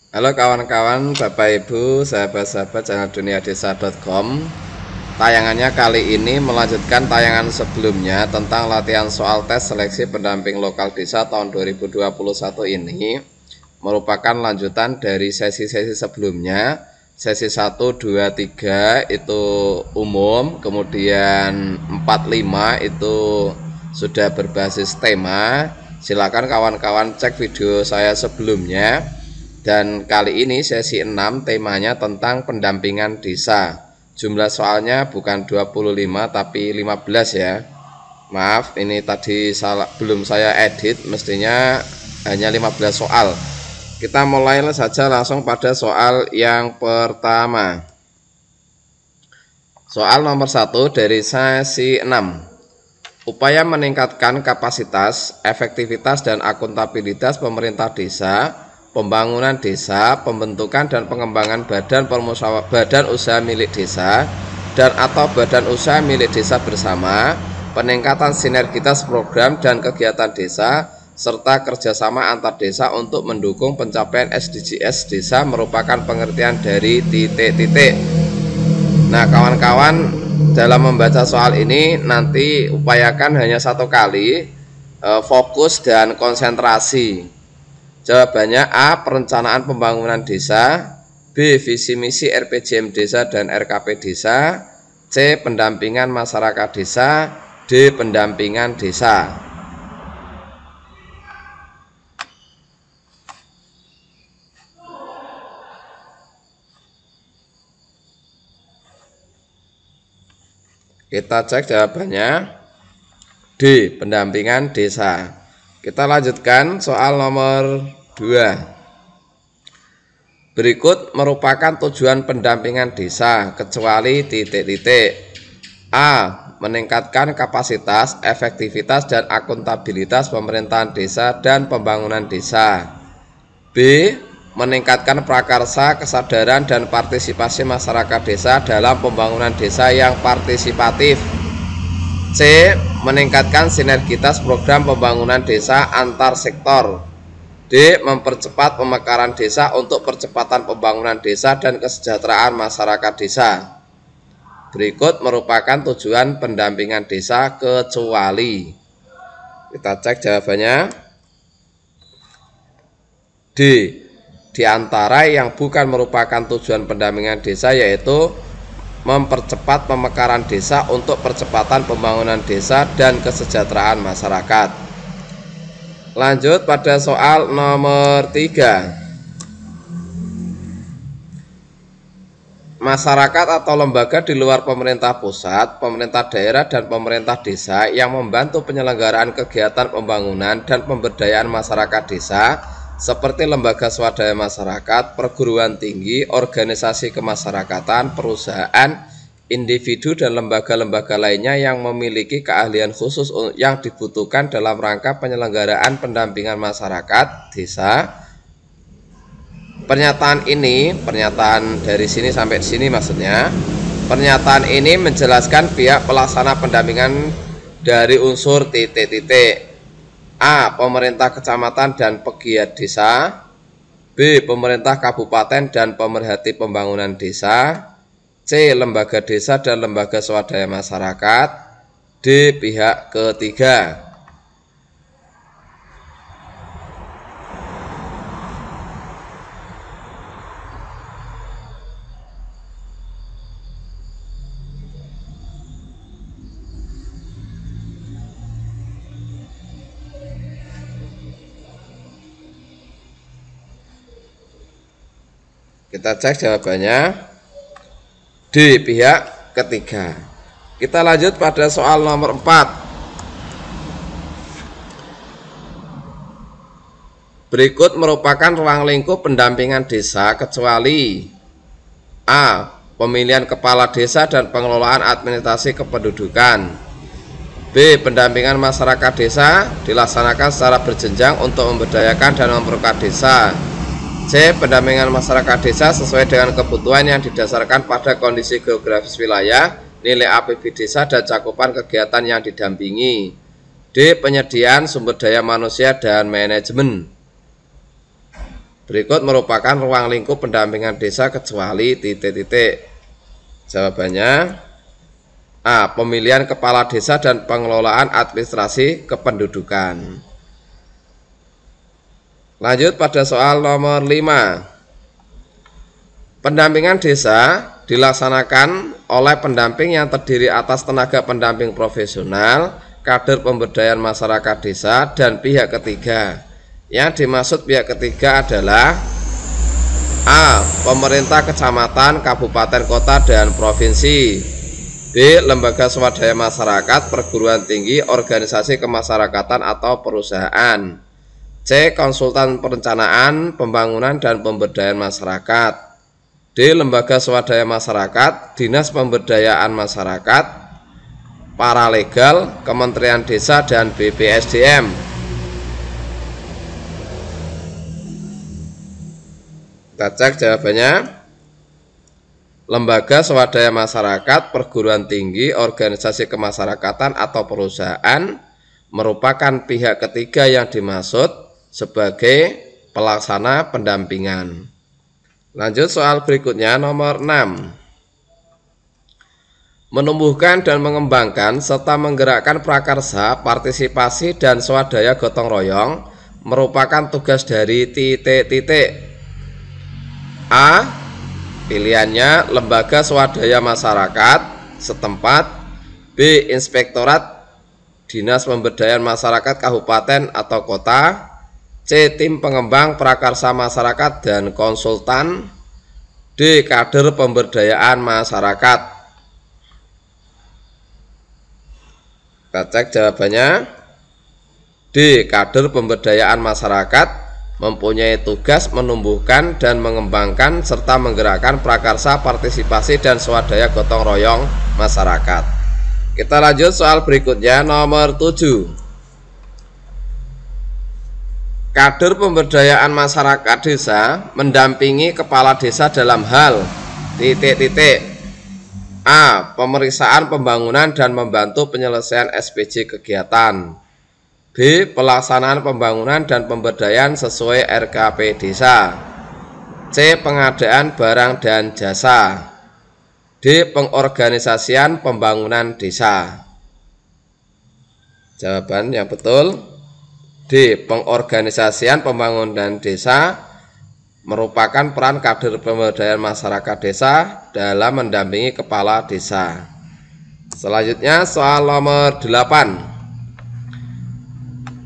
Halo kawan-kawan, Bapak Ibu, sahabat-sahabat channel duniadesa.com. Tayangannya kali ini melanjutkan tayangan sebelumnya tentang latihan soal tes seleksi pendamping lokal desa tahun 2021 ini. Merupakan lanjutan dari sesi-sesi sebelumnya. Sesi 1, 2, 3 itu umum, kemudian 4, 5 itu sudah berbasis tema. Silakan kawan-kawan cek video saya sebelumnya. Dan kali ini sesi 6 temanya tentang pendampingan desa. Jumlah soalnya bukan 25 tapi 15 ya. Maaf, ini tadi belum saya edit, mestinya hanya 15 soal. Kita mulai saja langsung pada soal yang pertama. Soal nomor 1 dari sesi 6. Upaya meningkatkan kapasitas, efektivitas dan akuntabilitas pemerintah desa, pembangunan desa, pembentukan dan pengembangan badan usaha milik desa dan atau badan usaha milik desa bersama, peningkatan sinergitas program dan kegiatan desa, serta kerjasama antar desa untuk mendukung pencapaian SDGs desa merupakan pengertian dari titik-titik. Nah kawan-kawan, dalam membaca soal ini nanti upayakan hanya satu kali, fokus dan konsentrasi. Jawabannya A. Perencanaan pembangunan desa, B. Visi misi RPJM desa dan RKP desa, C. Pendampingan masyarakat desa, D. Pendampingan desa. Kita cek jawabannya D. Pendampingan desa. Kita lanjutkan soal nomor 2. Berikut merupakan tujuan pendampingan desa kecuali titik-titik. A. Meningkatkan kapasitas, efektivitas dan akuntabilitas pemerintahan desa dan pembangunan desa. B. Meningkatkan prakarsa, kesadaran dan partisipasi masyarakat desa dalam pembangunan desa yang partisipatif. C. Meningkatkan sinergitas program pembangunan desa antar sektor. D. Mempercepat pemekaran desa untuk percepatan pembangunan desa dan kesejahteraan masyarakat desa. Berikut merupakan tujuan pendampingan desa kecuali. Kita cek jawabannya. D. Di antara yang bukan merupakan tujuan pendampingan desa yaitu mempercepat pemekaran desa untuk percepatan pembangunan desa dan kesejahteraan masyarakat. Lanjut pada soal nomor 3. Masyarakat atau lembaga di luar pemerintah pusat, pemerintah daerah dan pemerintah desa yang membantu penyelenggaraan kegiatan pembangunan dan pemberdayaan masyarakat desa seperti lembaga swadaya masyarakat, perguruan tinggi, organisasi kemasyarakatan, perusahaan, individu dan lembaga-lembaga lainnya yang memiliki keahlian khusus yang dibutuhkan dalam rangka penyelenggaraan pendampingan masyarakat desa. Pernyataan dari sini sampai sini maksudnya, pernyataan ini menjelaskan pihak pelaksana pendampingan dari unsur titik-titik. A. Pemerintah kecamatan dan pegiat desa. B. Pemerintah kabupaten dan pemerhati pembangunan desa. C. Lembaga desa dan lembaga swadaya masyarakat. D. Pihak ketiga. Kita cek jawabannya D. Pihak ketiga. Kita lanjut pada soal nomor 4. Berikut merupakan ruang lingkup pendampingan desa kecuali A. Pemilihan kepala desa dan pengelolaan administrasi kependudukan. B. Pendampingan masyarakat desa dilaksanakan secara berjenjang untuk memberdayakan dan memperkuat desa. C. Pendampingan masyarakat desa sesuai dengan kebutuhan yang didasarkan pada kondisi geografis wilayah, nilai APB desa dan cakupan kegiatan yang didampingi. D. Penyediaan sumber daya manusia dan manajemen. berikut merupakan ruang lingkup pendampingan desa kecuali titik-titik. Jawabannya A. Pemilihan kepala desa dan pengelolaan administrasi kependudukan. Lanjut pada soal nomor 5. Pendampingan desa dilaksanakan oleh pendamping yang terdiri atas tenaga pendamping profesional, kader pemberdayaan masyarakat desa, dan pihak ketiga. Yang dimaksud pihak ketiga adalah A. Pemerintah kecamatan, kabupaten, kota, dan provinsi. B. Lembaga swadaya masyarakat, perguruan tinggi, organisasi kemasyarakatan atau perusahaan. C. Konsultan perencanaan, pembangunan, dan pemberdayaan masyarakat. D. Lembaga swadaya masyarakat, dinas pemberdayaan masyarakat, paralegal, Kementerian Desa, dan BPSDM. Kita cek jawabannya. Lembaga swadaya masyarakat, perguruan tinggi, organisasi kemasyarakatan atau perusahaan merupakan pihak ketiga yang dimaksud sebagai pelaksana pendampingan. Lanjut soal berikutnya nomor 6. Menumbuhkan dan mengembangkan serta menggerakkan prakarsa, partisipasi, dan swadaya gotong royong merupakan tugas dari titik-titik. A. Pilihannya lembaga swadaya masyarakat setempat. B. Inspektorat Dinas Pemberdayaan Masyarakat Kabupaten atau Kota. C. Tim pengembang prakarsa masyarakat dan konsultan. D. Kader pemberdayaan masyarakat. Kita cek jawabannya. D. Kader pemberdayaan masyarakat mempunyai tugas menumbuhkan dan mengembangkan serta menggerakkan prakarsa, partisipasi, dan swadaya gotong royong masyarakat. Kita lanjut soal berikutnya nomor 7. Kader pemberdayaan masyarakat desa mendampingi kepala desa dalam hal titik-titik. A. Pemeriksaan pembangunan dan membantu penyelesaian SPJ kegiatan. B. Pelaksanaan pembangunan dan pemberdayaan sesuai RKP desa. C. Pengadaan barang dan jasa. D. Pengorganisasian pembangunan desa. Jawaban yang betul D. Pengorganisasian pembangunan desa merupakan peran kader pemberdayaan masyarakat desa dalam mendampingi kepala desa. Selanjutnya soal nomor 8.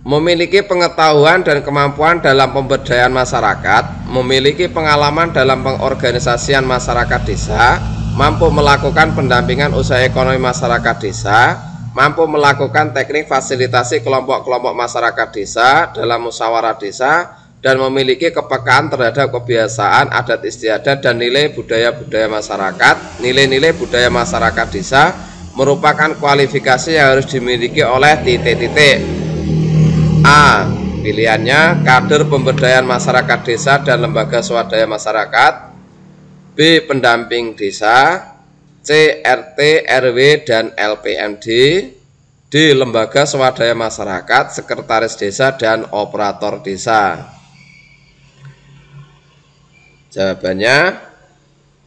Memiliki pengetahuan dan kemampuan dalam pemberdayaan masyarakat, memiliki pengalaman dalam pengorganisasian masyarakat desa, mampu melakukan pendampingan usaha ekonomi masyarakat desa, mampu melakukan teknik fasilitasi kelompok-kelompok masyarakat desa dalam musyawarah desa, dan memiliki kepekaan terhadap kebiasaan adat istiadat dan nilai budaya-budaya masyarakat. Nilai-nilai budaya masyarakat desa merupakan kualifikasi yang harus dimiliki oleh titik-titik. A. Pilihannya kader pemberdayaan masyarakat desa dan lembaga swadaya masyarakat. B. Pendamping desa. C. RT, RW, dan LPMD. D. Lembaga swadaya masyarakat, sekretaris desa, dan operator desa. Jawabannya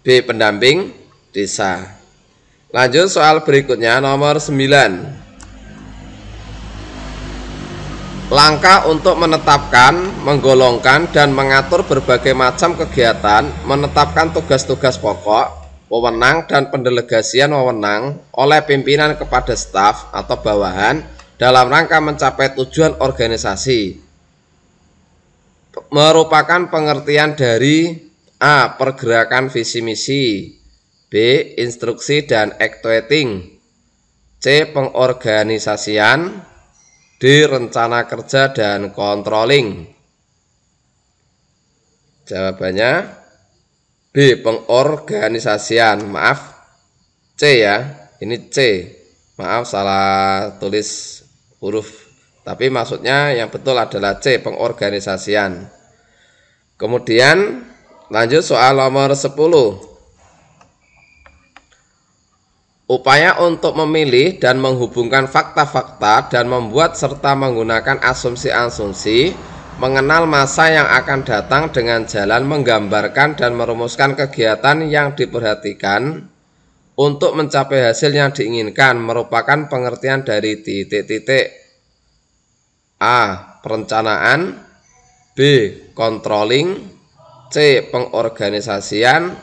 B. Pendamping desa. Lanjut soal berikutnya nomor 9. Langkah untuk menetapkan, menggolongkan, dan mengatur berbagai macam kegiatan, menetapkan tugas-tugas pokok, wewenang, dan pendelegasian wewenang oleh pimpinan kepada staf atau bawahan dalam rangka mencapai tujuan organisasi merupakan pengertian dari A. Pergerakan visi misi. B. Instruksi dan actuating. C. Pengorganisasian. D. Rencana kerja dan controlling. Jawabannya B. Pengorganisasian. Maaf, C ya, ini C. Maaf salah tulis huruf, tapi maksudnya yang betul adalah C. Pengorganisasian. Kemudian lanjut soal nomor 10. Upaya untuk memilih dan menghubungkan fakta-fakta dan membuat serta menggunakan asumsi-asumsi mengenal masa yang akan datang dengan jalan menggambarkan dan merumuskan kegiatan yang diperhatikan untuk mencapai hasil yang diinginkan merupakan pengertian dari titik-titik. A. Perencanaan, B. Controlling, C. Pengorganisasian,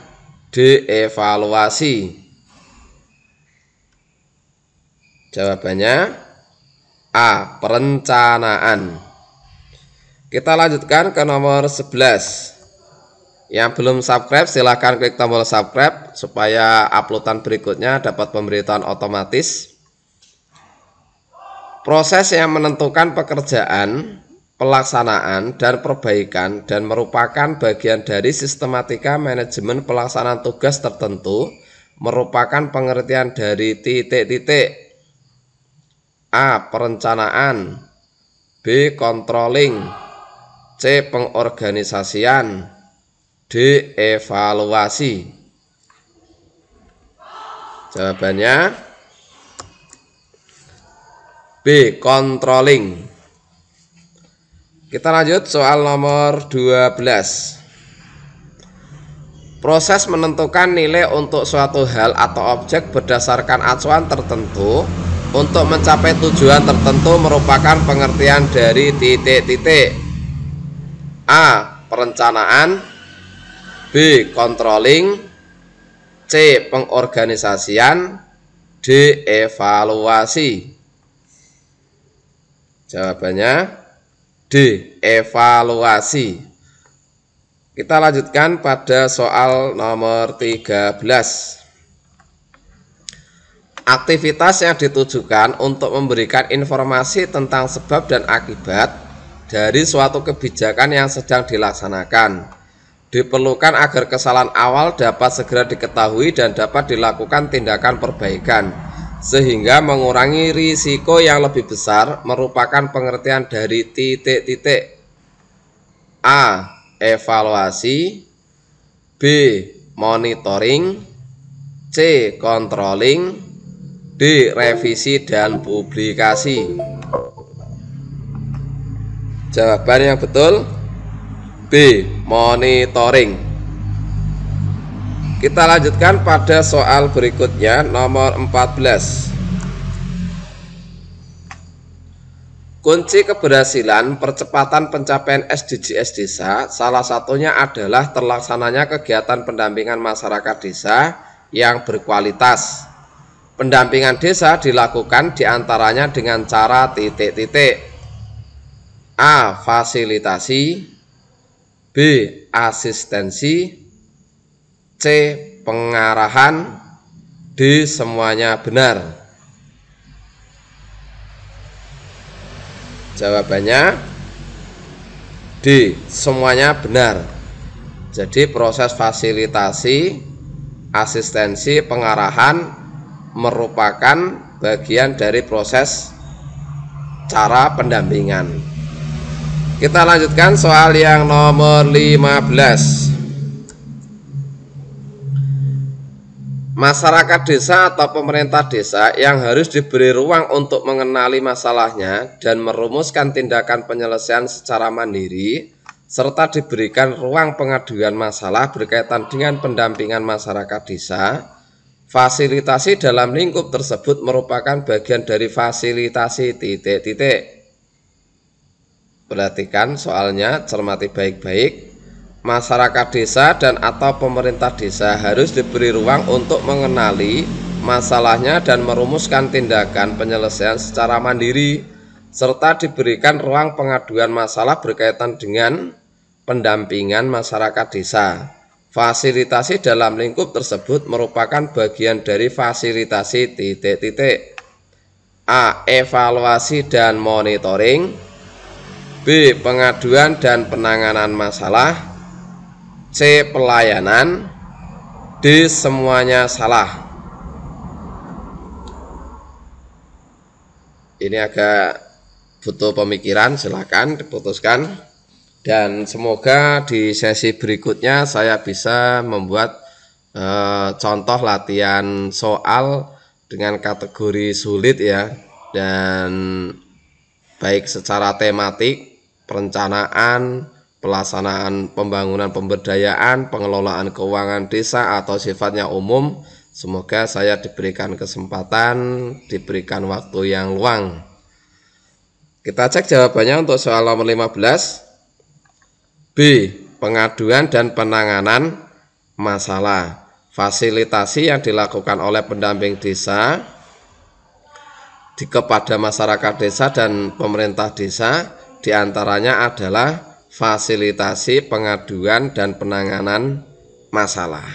D. Evaluasi. Jawabannya A. Perencanaan. Kita lanjutkan ke nomor 11. Yang belum subscribe silahkan klik tombol subscribe supaya uploadan berikutnya dapat pemberitahuan otomatis. Proses yang menentukan pekerjaan, pelaksanaan, dan perbaikan dan merupakan bagian dari sistematika manajemen pelaksanaan tugas tertentu merupakan pengertian dari titik-titik. A. Perencanaan, B. Controlling, C. Pengorganisasian, D. Evaluasi. Jawabannya B. Controlling. Kita lanjut soal nomor 12. Proses menentukan nilai untuk suatu hal atau objek berdasarkan acuan tertentu untuk mencapai tujuan tertentu merupakan pengertian dari titik-titik. A. Perencanaan, B. Controlling, C. Pengorganisasian, D. Evaluasi. Jawabannya D. Evaluasi. Kita lanjutkan pada soal nomor 13. Aktivitas yang ditujukan untuk memberikan informasi tentang sebab dan akibat dari suatu kebijakan yang sedang dilaksanakan diperlukan agar kesalahan awal dapat segera diketahui dan dapat dilakukan tindakan perbaikan sehingga mengurangi risiko yang lebih besar merupakan pengertian dari titik-titik. A. Evaluasi, B. Monitoring, C. Controlling, D. Revisi dan publikasi. Jawaban yang betul B. Monitoring. Kita lanjutkan pada soal berikutnya nomor 14. Kunci keberhasilan percepatan pencapaian SDGs desa salah satunya adalah terlaksananya kegiatan pendampingan masyarakat desa yang berkualitas. Pendampingan desa dilakukan diantaranya dengan cara titik-titik. A. Fasilitasi, B. Asistensi, C. Pengarahan, D. Semuanya benar. Jawabannya D. Semuanya benar. Jadi proses fasilitasi, asistensi, pengarahan merupakan bagian dari proses cara pendampingan. Kita lanjutkan soal yang nomor 15. Masyarakat desa atau pemerintah desa yang harus diberi ruang untuk mengenali masalahnya dan merumuskan tindakan penyelesaian secara mandiri serta diberikan ruang pengaduan masalah berkaitan dengan pendampingan masyarakat desa. Fasilitasi dalam lingkup tersebut merupakan bagian dari fasilitasi titik-titik. Perhatikan soalnya, cermati baik-baik. Masyarakat desa dan atau pemerintah desa harus diberi ruang untuk mengenali masalahnya dan merumuskan tindakan penyelesaian secara mandiri serta diberikan ruang pengaduan masalah berkaitan dengan pendampingan masyarakat desa. Fasilitasi dalam lingkup tersebut merupakan bagian dari fasilitasi titik-titik. A. Evaluasi dan monitoring, B. Pengaduan dan penanganan masalah, C. Pelayanan, D. Semuanya salah. Ini agak butuh pemikiran, silakan diputuskan. Dan semoga di sesi berikutnya saya bisa membuat contoh latihan soal dengan kategori sulit ya, dan baik secara tematik perencanaan, pelaksanaan pembangunan pemberdayaan, pengelolaan keuangan desa atau sifatnya umum. Semoga saya diberikan kesempatan, diberikan waktu yang luang. Kita cek jawabannya untuk soal nomor 15. B. Pengaduan dan penanganan masalah. Fasilitasi yang dilakukan oleh pendamping desa kepada masyarakat desa dan pemerintah desa diantaranya adalah fasilitasi pengaduan dan penanganan masalah.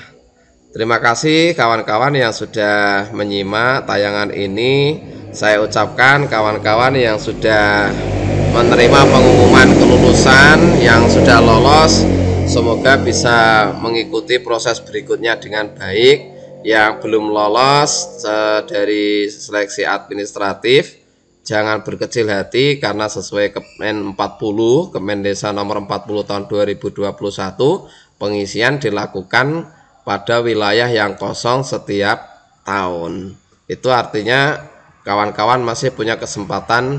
Terima kasih kawan-kawan yang sudah menyimak tayangan ini. Saya ucapkan kawan-kawan yang sudah menerima pengumuman kelulusan, yang sudah lolos, semoga bisa mengikuti proses berikutnya dengan baik. Yang belum lolos dari seleksi administratif, jangan berkecil hati karena sesuai Kemen 40, Kemen Desa nomor 40 tahun 2021, pengisian dilakukan pada wilayah yang kosong setiap tahun. Itu artinya kawan-kawan masih punya kesempatan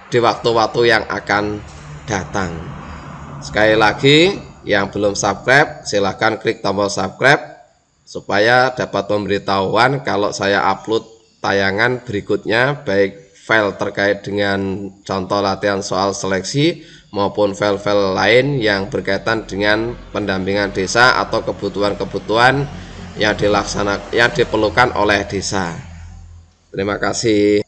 di waktu-waktu yang akan datang. Sekali lagi, yang belum subscribe silahkan klik tombol subscribe supaya dapat pemberitahuan kalau saya upload tayangan berikutnya, baik file terkait dengan contoh latihan soal seleksi maupun file-file lain yang berkaitan dengan pendampingan desa atau kebutuhan-kebutuhan yang diperlukan oleh desa. Terima kasih.